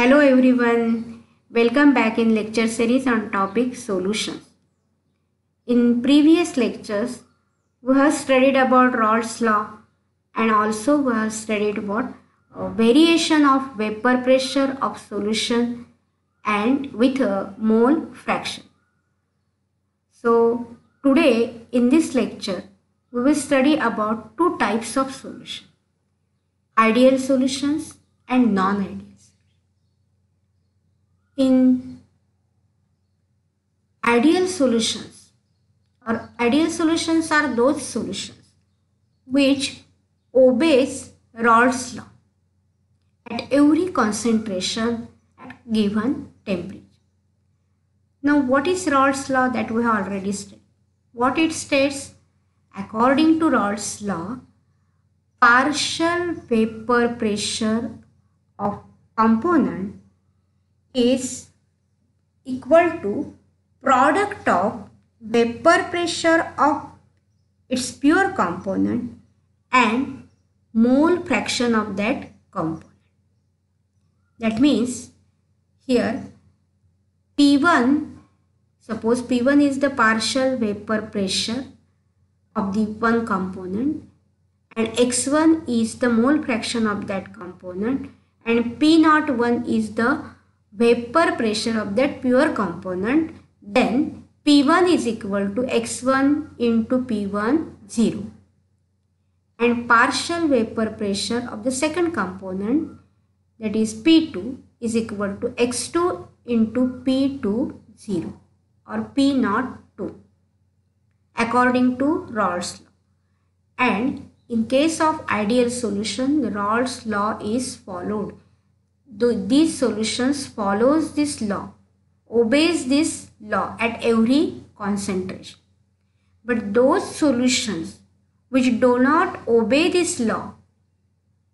Hello everyone, welcome back in lecture series on topic solutions. In previous lectures, we have studied about Raoult's law and also we have studied about variation of vapor pressure of solution and with a mole fraction. So today in this lecture, we will study about two types of solution, ideal solutions and non-ideal. In ideal solutions are those solutions which obeys Raoult's law at every concentration at given temperature. Now what is Raoult's law that we have already studied? What it states, according to Raoult's law, partial vapor pressure of component is equal to product of vapor pressure of its pure component and mole fraction of that component. That means here P1, suppose P1 is the partial vapor pressure of the one component and X1 is the mole fraction of that component and P01 is the vapor pressure of that pure component, then P1 is equal to X1 into P1 0 and partial vapor pressure of the second component, that is P2, is equal to X2 into P2 0 or P0 2 according to Raoult's law. And in case of ideal solution, the Raoult's law is followed. These solutions follows this law, obeys this law at every concentration. But those solutions which do not obey this law,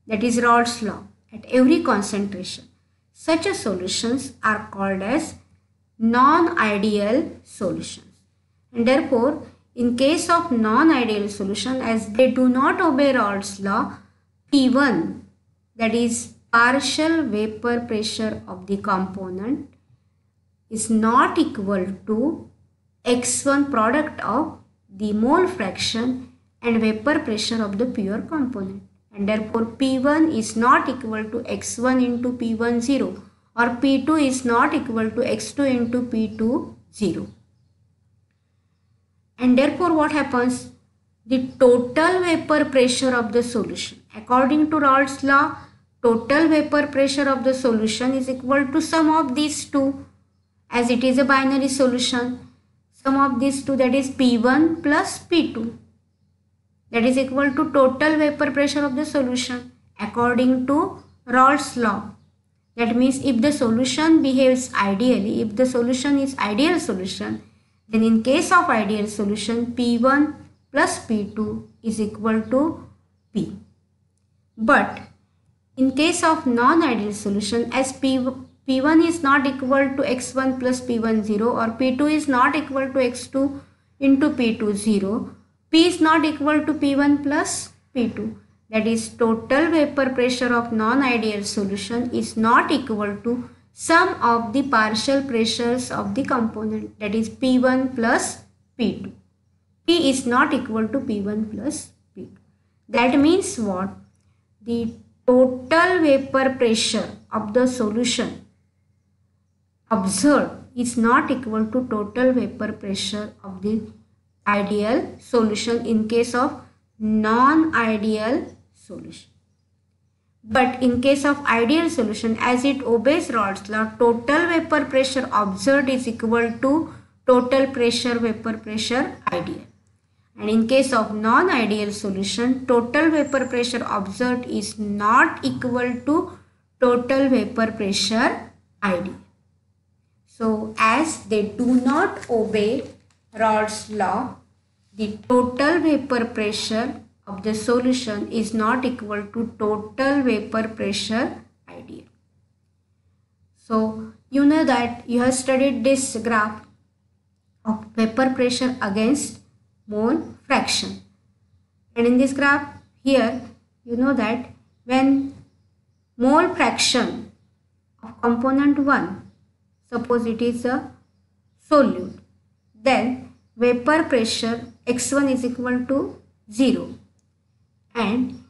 that is Raoult's law, at every concentration, such a solutions are called as non-ideal solutions. And therefore, in case of non-ideal solution, as they do not obey Raoult's law, P1, that is partial vapor pressure of the component, is not equal to X1 product of the mole fraction and vapor pressure of the pure component, and therefore P1 is not equal to X1 into P1 0 or P2 is not equal to X2 into P2 0. And therefore what happens? The total vapor pressure of the solution, according to Raoult's law, total vapor pressure of the solution is equal to sum of these two, as it is a binary solution. Sum of these two, that is P1 plus P2, that is equal to total vapor pressure of the solution according to Raoult's law. That means if the solution behaves ideally, if the solution is ideal solution, then in case of ideal solution, P1 plus P2 is equal to P. But in case of non-ideal solution, as P1 is not equal to X1 plus P1 0 or P2 is not equal to X2 into P2 0, P is not equal to P1 plus P2. That is, total vapor pressure of non-ideal solution is not equal to sum of the partial pressures of the component, that is P1 plus P2. P is not equal to P1 plus P2. That means what? The total vapor pressure of the solution observed is not equal to total vapor pressure of the ideal solution in case of non-ideal solution. But in case of ideal solution, as it obeys Raoult's law, total vapor pressure observed is equal to total pressure vapor pressure ideal. And in case of non-ideal solution, total vapor pressure observed is not equal to total vapor pressure ideal. So as they do not obey Raoult's law, the total vapor pressure of the solution is not equal to total vapor pressure ideal. So you know that you have studied this graph of vapor pressure against mole fraction, and in this graph here you know that when mole fraction of component 1, suppose it is a solute, then vapor pressure x1 is equal to 0, and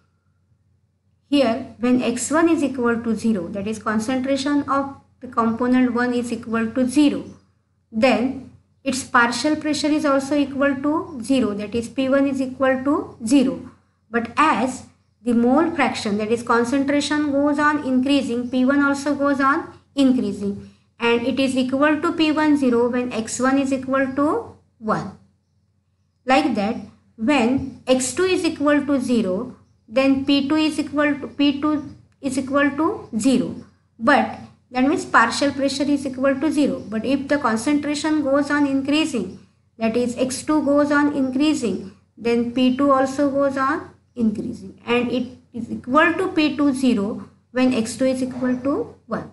here when x1 is equal to 0, that is concentration of the component 1 is equal to 0, then its partial pressure is also equal to 0, that is P1 is equal to 0. But as the mole fraction, that is concentration, goes on increasing, P1 also goes on increasing, and it is equal to P1 0 when x1 is equal to 1. Like that, when x2 is equal to 0, then P2 is equal to 0. But that means partial pressure is equal to 0. But if the concentration goes on increasing, that is x2 goes on increasing, then P2 also goes on increasing, and it is equal to P2 0 when x2 is equal to 1.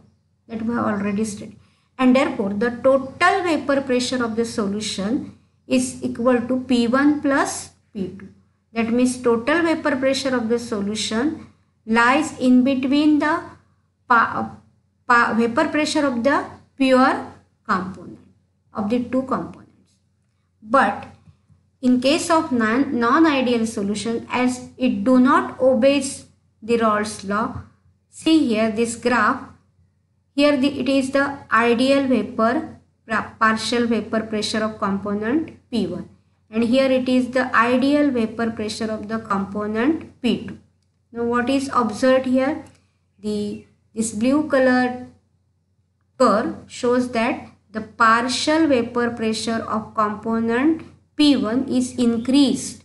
That we have already studied. And therefore, the total vapor pressure of the solution is equal to P1 plus P2. That means total vapor pressure of the solution lies in between the vapor pressure of the pure component of the two components. But in case of non-ideal solution, as it do not obeys the Raoult's law, see here this graph, here it is the ideal vapor, partial vapor pressure of component P1, and here it is the ideal vapor pressure of the component P2. Now what is observed here? This blue colored curve shows that the partial vapor pressure of component P1 is increased,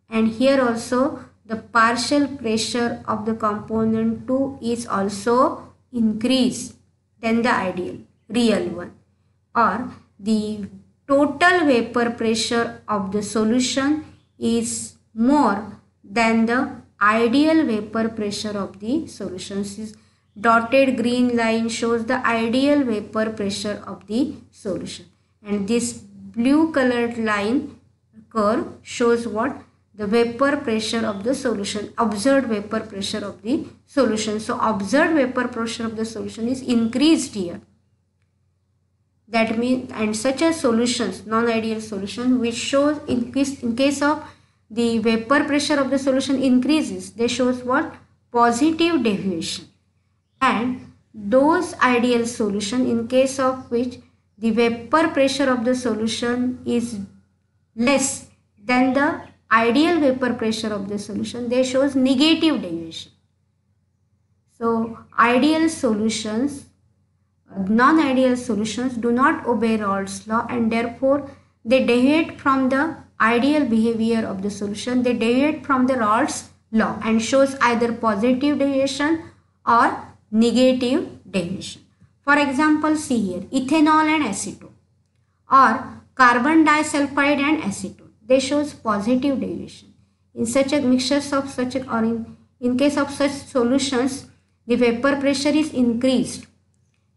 and here also the partial pressure of the component 2 is also increased than the ideal, real one, or the total vapor pressure of the solution is more than the ideal vapor pressure of the solution. This dotted green line shows the ideal vapor pressure of the solution, and this blue colored line curve shows what? The vapor pressure of the solution, observed vapor pressure of the solution. So observed vapor pressure of the solution is increased here. That means, and such as solutions, non-ideal solution, which shows in case of the vapor pressure of the solution increases, they shows what? Positive deviation. And those ideal solution in case of which the vapor pressure of the solution is less than the ideal vapor pressure of the solution, they shows negative deviation. So ideal solutions, non-ideal solutions do not obey Raoult's law, and therefore they deviate from the ideal behavior of the solution. They deviate from the Raoult's law and shows either positive deviation or negative deviation. For example, see here ethanol and acetone, or carbon disulfide and acetone. They shows positive deviation. In such a mixtures of such a, or in case of such solutions, the vapor pressure is increased.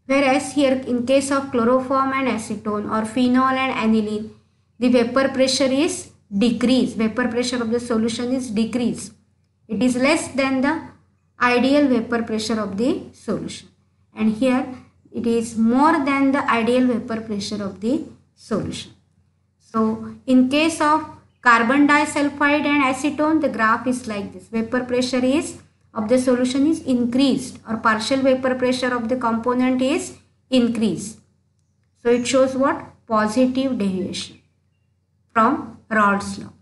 Whereas here in case of chloroform and acetone or phenol and aniline, the vapor pressure is decreased. Vapor pressure of the solution is decreased. It is less than the ideal vapor pressure of the solution. And here it is more than the ideal vapor pressure of the solution. So in case of carbon disulfide and acetone, the graph is like this. Vapor pressure is of the solution is increased, or partial vapor pressure of the component is increased. So it shows what? Positive deviation from Raoult's law.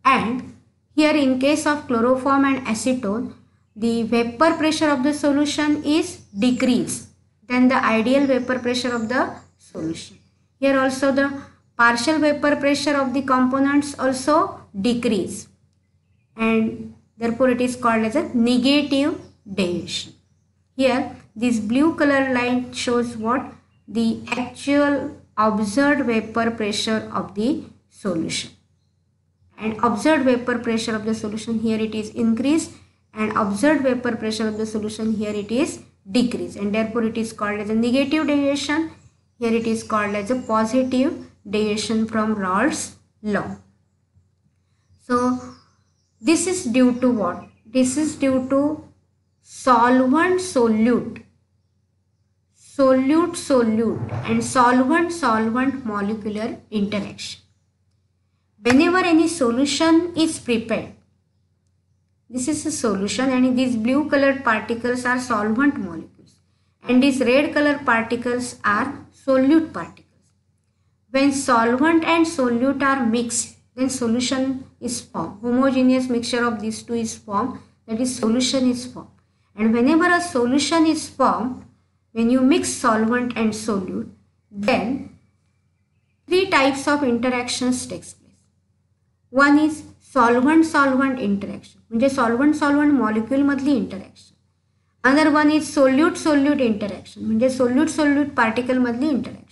And here in case of chloroform and acetone, the vapor pressure of the solution is decreased than the ideal vapor pressure of the solution. Here also the partial vapor pressure of the components also decrease, and therefore it is called as a negative deviation. Here this blue color line shows what? The actual observed vapor pressure of the solution, and observed vapor pressure of the solution here it is increased, and observed vapor pressure of the solution here it is decreased, and therefore it is called as a negative deviation. Here it is called as a positive deviation from Raoult's law. So this is due to what? This is due to solvent solute solute and solvent molecular interaction. Whenever any solution is prepared, this is a solution and these blue colored particles are solvent molecules and these red colored particles are solute particles. When solvent and solute are mixed, then solution is formed. Homogeneous mixture of these two is formed, that is solution is formed. And whenever a solution is formed, when you mix solvent and solute, then three types of interactions takes place. One is solvent interaction, म्हणजे solvent molecule मधली interaction. Another one is solute interaction, म्हणजे solute particle मधली interaction.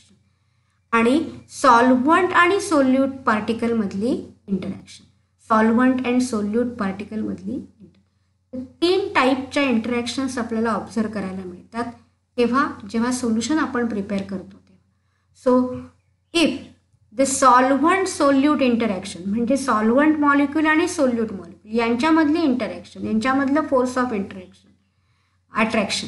आणि solvent आणि solute particle मधली interaction. Solvent and solute particle मधली interaction. तीन टाईपच्या interactions आपल्याला ऑब्झर्व करायला मिळतात तेव्हा जेव्हा सोल्युशन आपण प्रिपेअर करतो तेव्हा. So if the solvent solute interaction म्हणजे सॉल्व्हंट मॉलिक्यूल आणि सोल्यूट मॉलिक्यूल यांच्यामधली इंटरॅक्शन, यांच्यामधलं force of interaction attraction.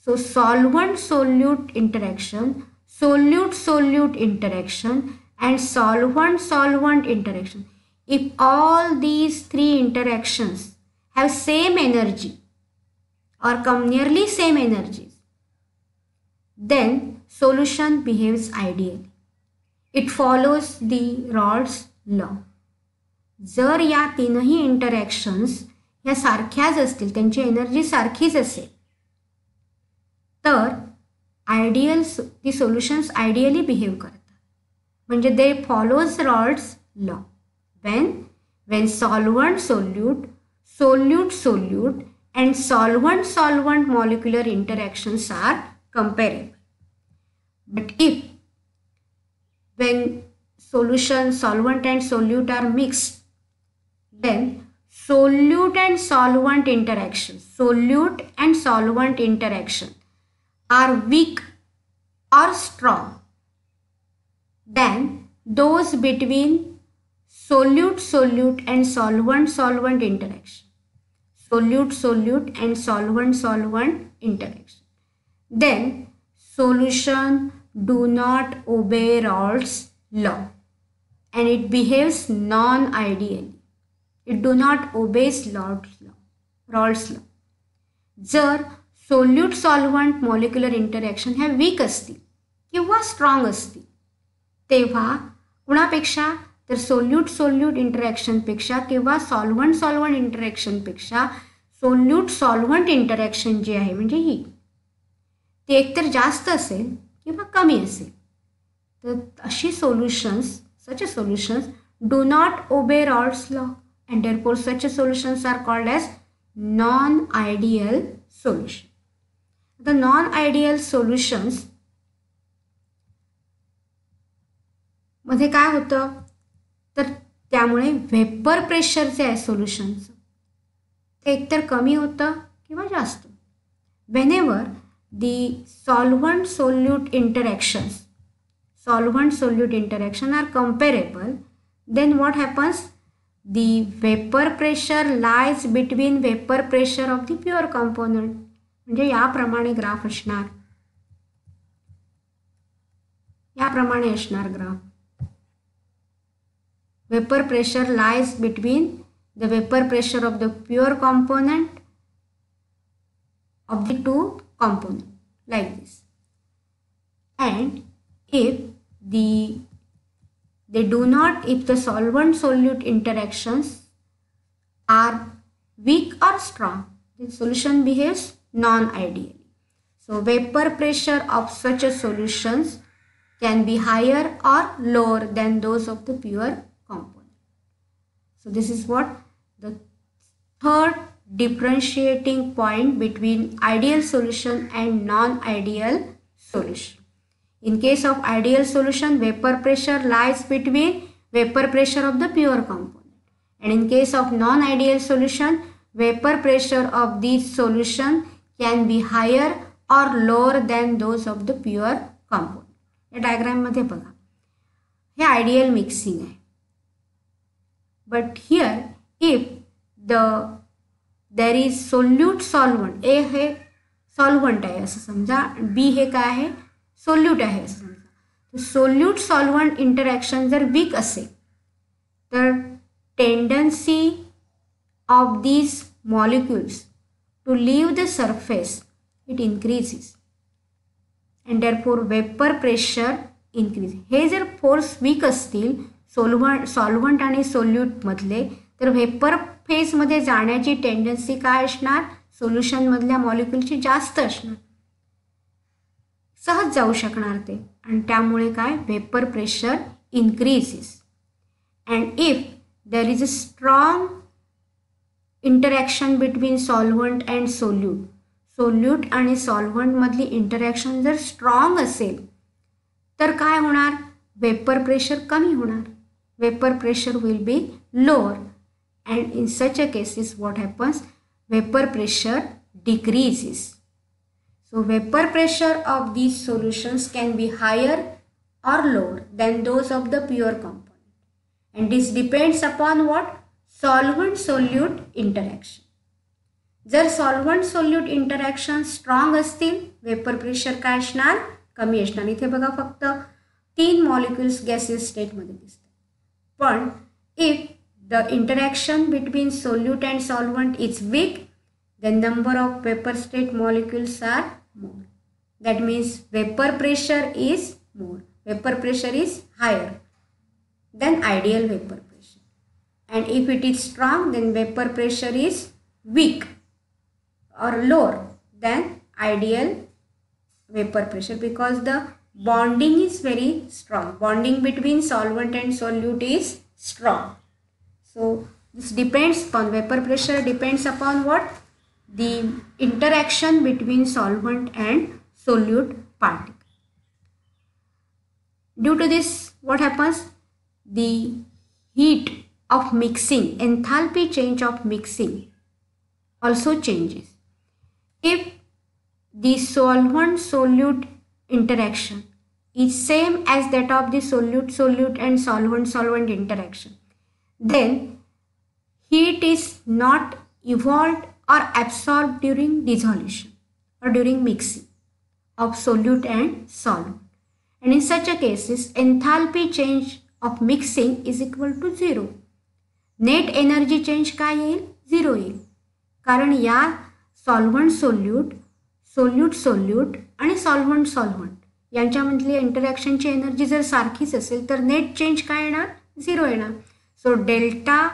So solvent solute interaction, solute interaction and solvent interaction. If all these three interactions have same energy or come nearly same energies, then solution behaves ideally. It follows the Raoult's law. जर या तीनही interactions ह्या सारख्याच असतील, त्यांची energy सारखीच असेल, तर दी सोल्युशन्स आयडियली बिहेव करतात. म्हणजे they follows Raoult's law. when solvent solute and solvent molecular interactions are comparable. But if when solvent and solute are mixed, then solute and solvent interaction are weak or strong than those between solute and solvent interaction. Solute and solvent interaction. Then solution do not obey Raoult's law and it behaves non-ideally. It do not obeys Raoult's law. जर solute solvent molecular interaction ह्या week असतील किंवा strong असतील तेव्हा कुणापेक्षा तर solute इंटरॅक्शनपेक्षा किंवा solvent इंटरॅक्शनपेक्षा solute interaction जी आहे म्हणजे ही ती एकतर जास्त असेल किंवा कमी असेल. तर अशी such a solutions do not obey Raoult's law and therefore such a solutions are called as non-ideal solution. The non-ideal solutions मध्ये काय होतं तर त्यामुळे वेपर प्रेशर जे आहे सोल्युशनचं ते एकतर कमी होतं किंवा जास्त. Whenever the solvent solute interaction are comparable, then what happens? The vapor pressure lies between vapor pressure of the pure component. म्हणजे याप्रमाणे ग्राफ असणार, याप्रमाणे असणार graph. Vapor pressure lies between the vapor pressure of the pure component of the two components like this. And if the solvent solute interactions are weak or strong, the solution behaves non-ideally. So vapor pressure of such a solutions can be higher or lower than those of the pure component. So this is what the third differentiating point between ideal solution and non-ideal solution. In case of ideal solution, vapor pressure lies between vapor pressure of the pure component. And in case of non-ideal solution, vapor pressure of these solution can be higher or lower than those of the pure component. या diagram मध्ये बघा, हे ideal mixing आहे. But here if there is solute solvent, A हे solvent आहे असं समजा, B हे काय आहे, सोल्यूट आहे असं समजा. सोल्यूट सॉल्व्हंट इंटरॅक्शन जर वीक असेल तर tendency of these molecules to leave the surface it increases and therefore vapor pressure increase. हे जर फोर्स वीक असतील सॉल्व्हंट आणि सोल्यूट मधले तर व्हेपर फेजमध्ये जाण्याची टेंडन्सी काय असणार, सोल्युशन मधल्या मॉलिक्युलची जास्त असणार, सहज जाऊ शकणार ते, आणि त्यामुळे काय vapour pressure increases. And if there is a strong interaction between solvent and solute, solute आणि सॉल्व्हंटमधली इंटरॅक्शन जर स्ट्रॉंग असेल तर काय होणार, वेपर प्रेशर कमी होणार, vapour pressure will be lower, and in such a cases what happens, vapour pressure decreases. So vapor pressure of these solutions can be higher or lower than those of the pure component, and this depends upon what, solvent solute interaction. जर solvent solute interaction strong असतील vapour pressure काय असणार, कमी असणार. इथे बघा फक्त 3 molecules gaseous स्टेटमध्ये दिसतात. पण if the interaction between solute and solvent is weak, then number of vapor state molecules are more. That means vapor pressure is more. Vapor pressure is higher than ideal vapor pressure. And if it is strong, then vapor pressure is weak or lower than ideal vapor pressure, because the bonding is very strong. Bonding between solvent and solute is strong. So this depends upon, vapor pressure depends upon what, the interaction between solvent and solute particle. Due to this, what happens, the heat of mixing, enthalpy change of mixing also changes. If the solvent solute interaction is same as that of the solute solute and solvent solvent interaction, then heat is not evolved or absorbed during dissolution or during mixing of solute and solvent, and in such a cases enthalpy change of mixing is equal to 0. Net energy change काय येईल, 0 येईल, कारण या solvent solute, solute solute आणि solvent solvent यांच्यामधली इंटरॅक्शनची energy जर सारखीच असेल तर नेट चेंज काय येणार, 0 येणार. So delta,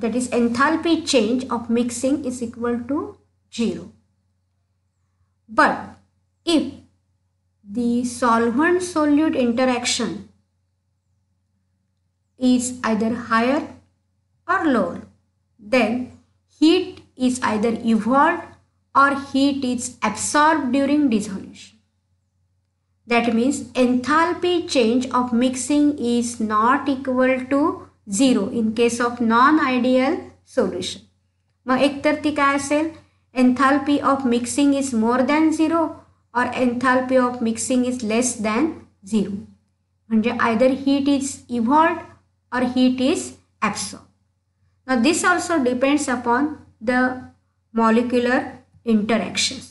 that is enthalpy change of mixing is equal to 0. But if the solvent solute interaction is either higher or lower, then heat is either evolved or heat is absorbed during dissolution. That means enthalpy change of mixing is not equal to 0 in case of non-ideal solution. मग एकतर ती काय असेल, enthalpy of mixing is more than 0 or enthalpy of mixing is less than 0. म्हणजे either heat is evolved or heat is absorbed. Now this also depends upon the molecular interactions.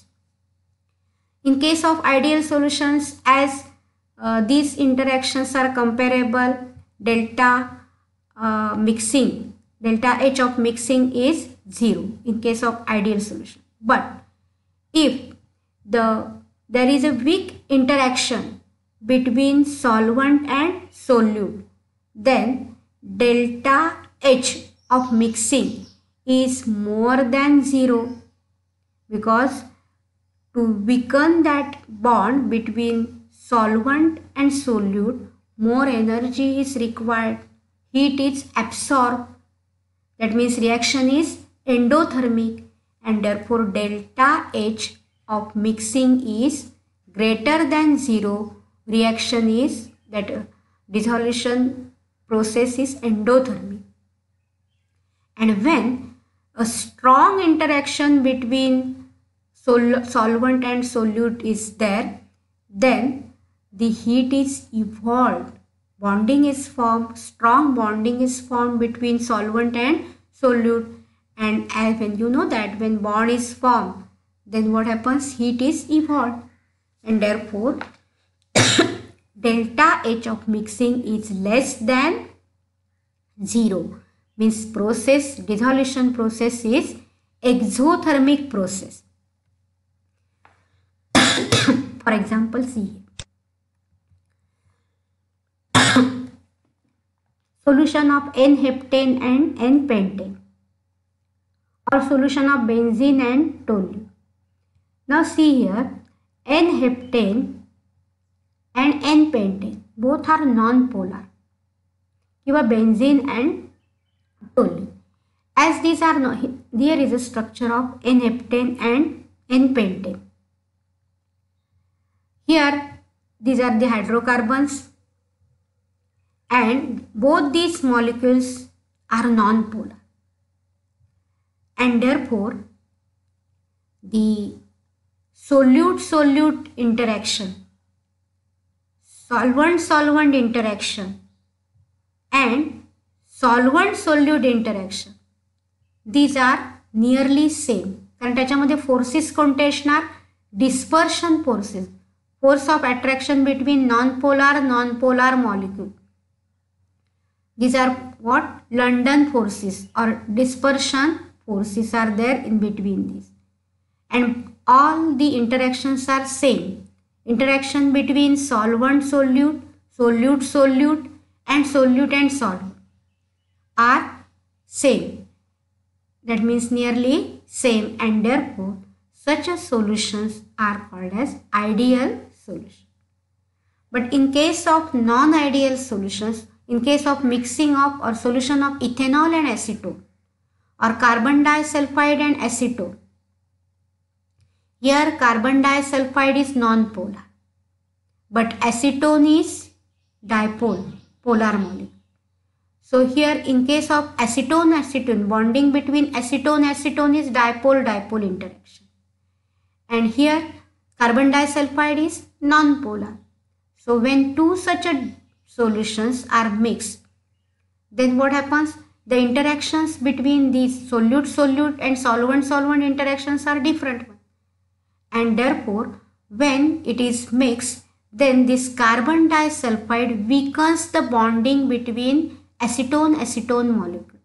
In case of ideal solutions, as these interactions are comparable, delta mixing, delta H of mixing is 0 in case of ideal solution. But if there is a weak interaction between solvent and solute, then delta H of mixing is more than 0, because to weaken that bond between solvent and solute more energy is required, heat is absorbed, that means reaction is endothermic, and therefore delta H of mixing is greater than 0, reaction is that dissolution process is endothermic. And when a strong interaction between solvent and solute is there, then the heat is evolved, bonding is formed, strong bonding is formed between solvent and solute, and as when you know that when bond is formed, then what happens? Heat is evolved, and therefore delta H of mixing is less than 0. Means process, dissolution process is exothermic process. For example, see solution of N-heptane and N-pentane, or solution of benzene and toluene. Now see here, N-heptane and N-pentane both are non-polar. Kiva benzene and toluene. As these are not, there is a structure of N-heptane and N-pentane. Here these are the hydrocarbons, and both these molecules are non-polar, and therefore the solute-solute interaction, solvent-solvent interaction and solvent-solute interaction, these are nearly same. कारण त्याच्यामध्ये forces कोणते असणार? Dispersion forces, force of attraction between non-polar molecule. These are what? London forces or dispersion forces are there in between these, and all the interactions are same. Interaction between solvent-solute, solute-solute and solute and solvent are same. That means nearly same, and therefore such a solutions are called as ideal solution. But in case of non-ideal solutions, in case of mixing of or solution of ethanol and acetone or carbon disulfide and acetone, here carbon disulfide is non-polar, but acetone is dipole, polar molecule. So here in case of acetone-acetone, bonding between acetone-acetone is dipole-dipole interaction. And here carbon disulfide is non-polar. So when two such solutions are mixed, then what happens? The interactions between these solute-solute and solvent-solvent interactions are different. And therefore when it is mixed, then this carbon disulfide weakens the bonding between acetone-acetone molecule,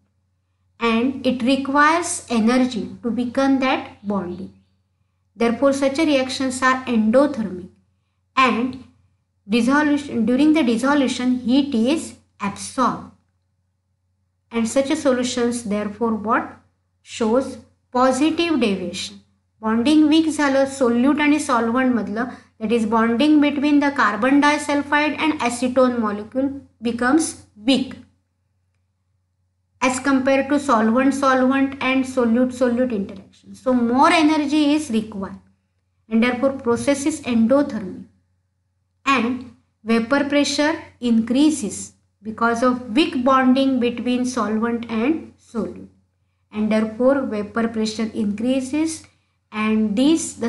and it requires energy to weaken that bonding. Therefore such reactions are endothermic, and during the dissolution heat is absorbed, and such solutions therefore what? Shows positive deviation. Bonding weak झालं solute आणि solvent मधलं, that is bonding between the carbon disulfide and acetone molecule becomes weak as compared to solvent-solvent and solute-solute interaction. So more energy is required, and therefore process is endothermic, and vapor pressure increases because of weak bonding between solvent and solute, and therefore vapor pressure increases, and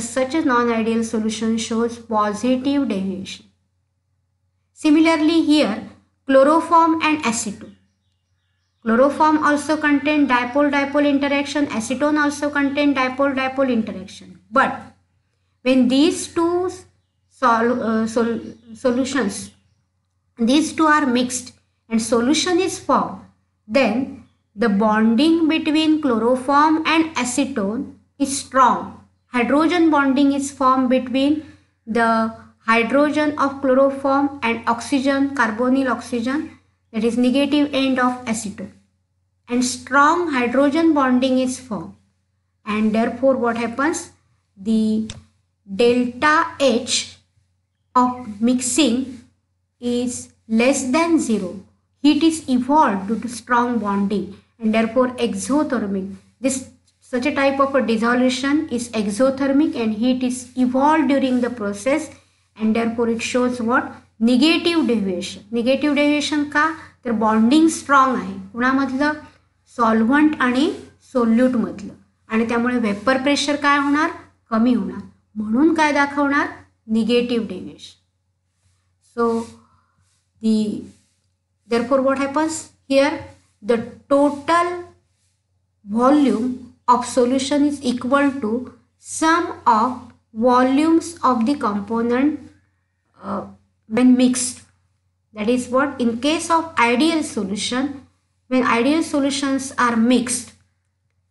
such a non-ideal solution shows positive deviation. Similarly here chloroform and acetone. Chloroform also contain dipole-dipole interaction, acetone also contain dipole-dipole interaction. But when these two solutions, these two are mixed and solution is formed, then the bonding between chloroform and acetone is strong. Hydrogen bonding is formed between the hydrogen of chloroform and oxygen, carbonyl oxygen, that is negative end of acetone, and strong hydrogen bonding is formed, and therefore what happens? The delta H of mixing is less than 0. Heat is evolved due to strong bonding, and therefore exothermic. Such a type of a dissolution is exothermic, and heat is evolved during the process, and therefore it shows what? Negative deviation. Negative deviation का? तर bonding strong आहे कुणामधलं? Solvent आणि solute मधलं, आणि त्यामुळे vapour pressure काय होणार? कमी होणार, म्हणून काय दाखवणार? Negative deviation. So therefore what happens here? The total volume of solution is equal to sum of volumes of the component when mixed. That is what, in case of ideal solution, when ideal solutions are mixed,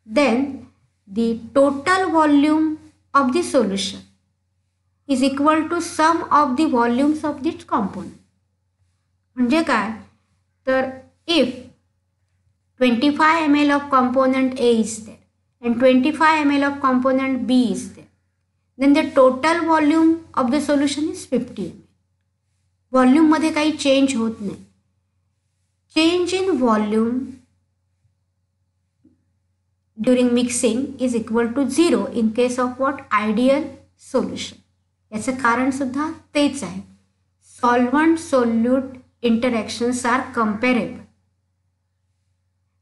then the total volume of the solution is equal to sum of the volumes of its component. म्हणजे काय तर if 25 ml of component A is there and 25 ml of component B is there, then the total volume of the solution is 50 ml. Volume मध्ये काही change होत नाही. Change in volume during mixing is equal to 0 in case of what, ideal solution. याचं कारण सुद्धा तेच आहे. Solvent solute interactions are comparable.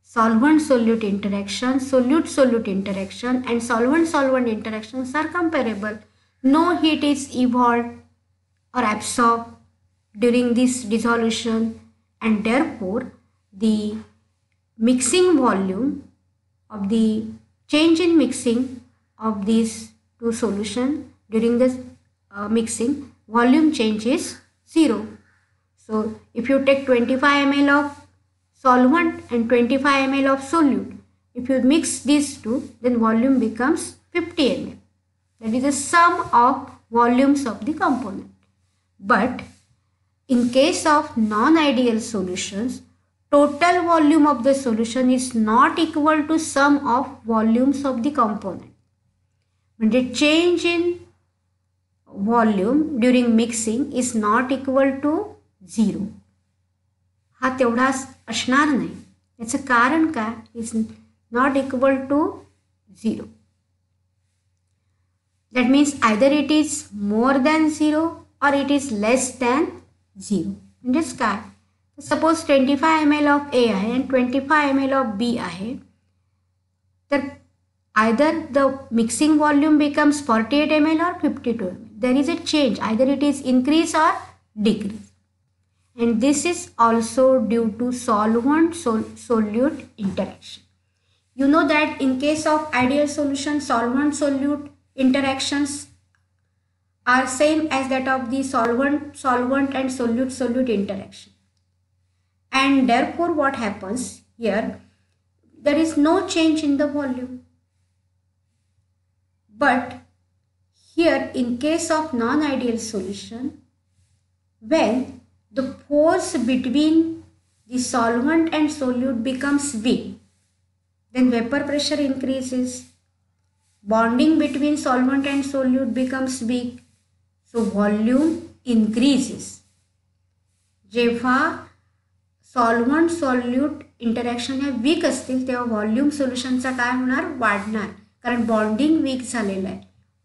Solvent solute interaction, solute solute interaction and solvent solvent interactions are comparable. No heat is evolved or absorbed during this dissolution, and therefore the mixing volume of the change in mixing of these two solutions during this mixing, volume change is 0. So if you take 25 ml of solvent and 25 ml of solute, if you mix these two, then volume becomes 50 ml. That is the sum of volumes of the component. But in case of non-ideal solutions, total volume of the solution is not equal to sum of volumes of the component. म्हणजे change in volume during mixing is not equal to 0. हा तेवढा असणार नाही. याचं कारण काय, is not equal to 0. That means either it is more than 0 or it is less than 0. म्हणजेच काय, सपोज 25 ml of A आहे and 25 ml of B आहे, तर either the mixing volume becomes 48 ml or 52 ml. There is a change, either it is increase or decrease. And this is also due to solvent solute interaction. You know that in case of ideal solution, solvent solute interactions are same as that of the solvent and solute interaction. And therefore what happens here, there is no change in the volume. But here in case of non-ideal solution, when the force between the solvent and solute becomes weak, then vapor pressure increases, bonding between solvent and solute becomes weak, so volume increases. जेव्हा solvent solute interaction हे week असतील तेव्हा volume सोल्युशनचा काय होणार, वाढणार, कारण bonding week झालेलं आहे.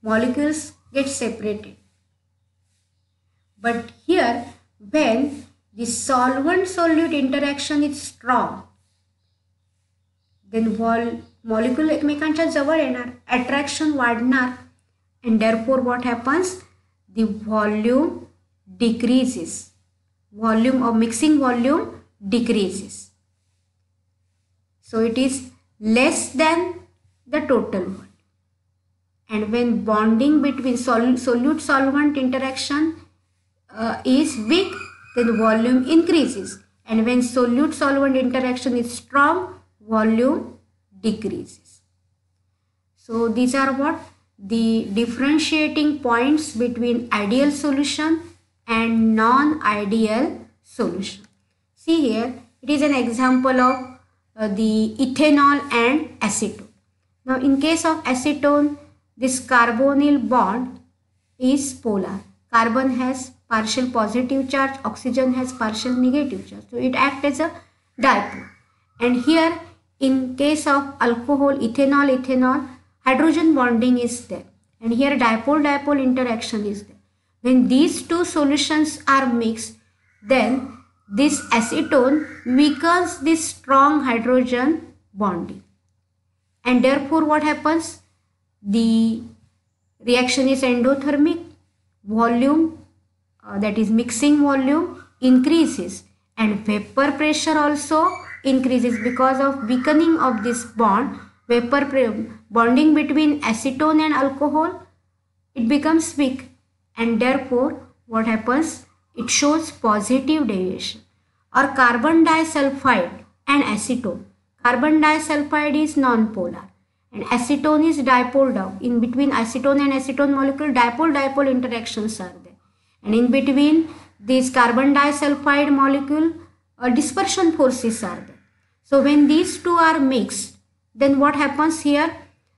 Molecules get separated. But here when the solvent solute interaction is strong, then molecule एकमेकांच्या जवळ येणार, attraction वाढणार, and therefore what happens, the volume decreases, volume of mixing volume decreases, so it is less than the total volume. And when bonding between solute solvent interaction is weak, then volume increases, and when solute solvent interaction is strong, volume decreases. So these are what the differentiating points between ideal solution and non-ideal solution. See here, it is an example of the ethanol and acetone. Now in case of acetone, this carbonyl bond is polar. Carbon has partial positive charge, oxygen has partial negative charge, so it acts as a dipole. And here in case of alcohol, ethanol, hydrogen bonding is there, and here dipole interaction is there. When these two solutions are mixed, then this acetone weakens this strong hydrogen bonding, and therefore what happens, the reaction is endothermic. Volume, that is mixing volume, increases, and vapor pressure also increases because of weakening of this bond. bonding between acetone and alcohol, it becomes weak, and therefore what happens, it shows positive deviation. Or carbon disulfide and acetone. Carbon disulfide is non-polar and acetone is dipole. In between acetone and acetone molecule, dipole-dipole interactions are there, and in between this carbon disulfide molecule, dispersion forces are there. So when these two are mixed, then what happens here,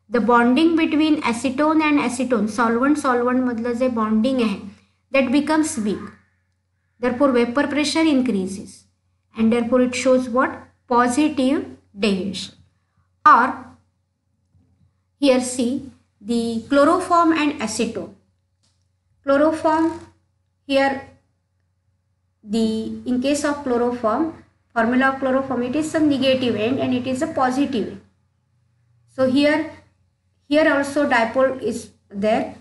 the bonding between acetone and acetone, solvent मधलं जे bonding आहे, that becomes weak. Therefore vapor pressure increases, and therefore it shows what, positive deviation. Or here see the chloroform and acetone. Chloroform, here in case of chloroform, formula of chloroform, it is a negative end and it is a positive end. So here also dipole is there,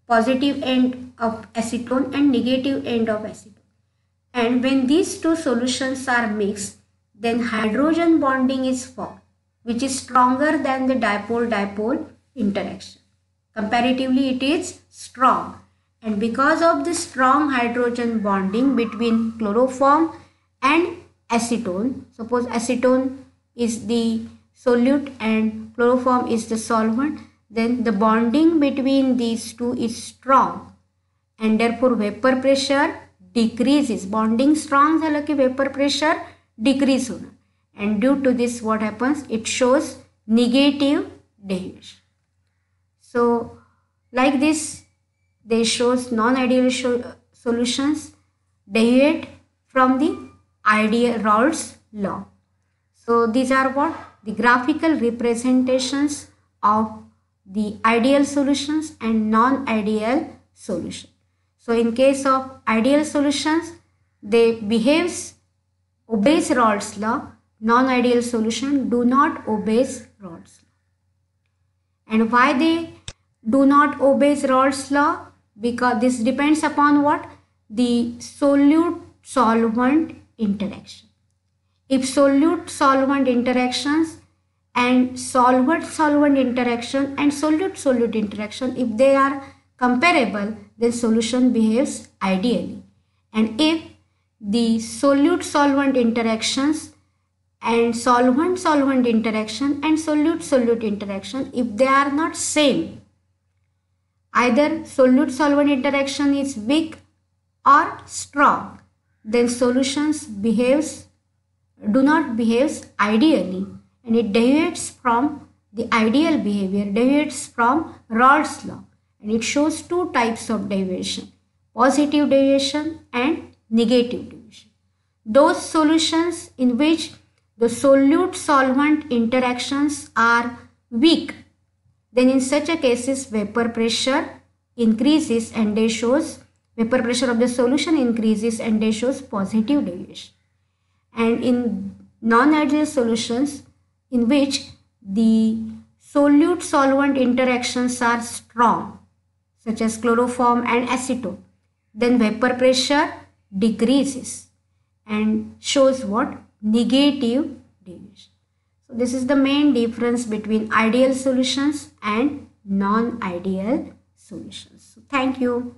positive end of acetone and negative end of acetone. And when these two solutions are mixed, then hydrogen bonding is formed, which is stronger than the dipole-dipole interaction. Comparatively, it is strong. And because of the strong hydrogen bonding between chloroform and acetone, suppose acetone is the solute and chloroform is the solvent, then the bonding between these two is strong, and therefore vapor pressure decreases. Bonding strong झालं की vapor pressure decrease होणार, and due to this what happens, it shows negative deviation. So like this, they shows non-ideal solutions deviate from the ideal Raoult's law. So these are what, the graphical representations of the ideal solutions and non-ideal solution. So in case of ideal solutions, they obeys Raoult's law. Non-ideal solution do not obeys Raoult's law. And why they do not obey Raoult's law? Because this depends upon what? The solute-solvent interaction. If solute-solvent interactions and solvent-solvent interaction and solute-solute interaction, if they are comparable, then solution behaves ideally. And if the solute-solvent interactions and solvent-solvent interaction and solute-solute interaction, if they are not same, either solute-solvent interaction is weak or strong, then solutions do not behave ideally, and it deviates from the ideal behavior, deviates from Raoult's law, and it shows two types of deviation, positive deviation and negative deviation. Those solutions in which the solute-solvent interactions are weak, then in such a cases vapor pressure increases and they shows, vapor pressure of the solution increases and they shows positive deviation. And in non-ideal solutions in which the solute-solvent interactions are strong, such as chloroform and acetone, then vapor pressure decreases and shows what? Negative deviation. So this is the main difference between ideal solutions and non-ideal solutions. So thank you.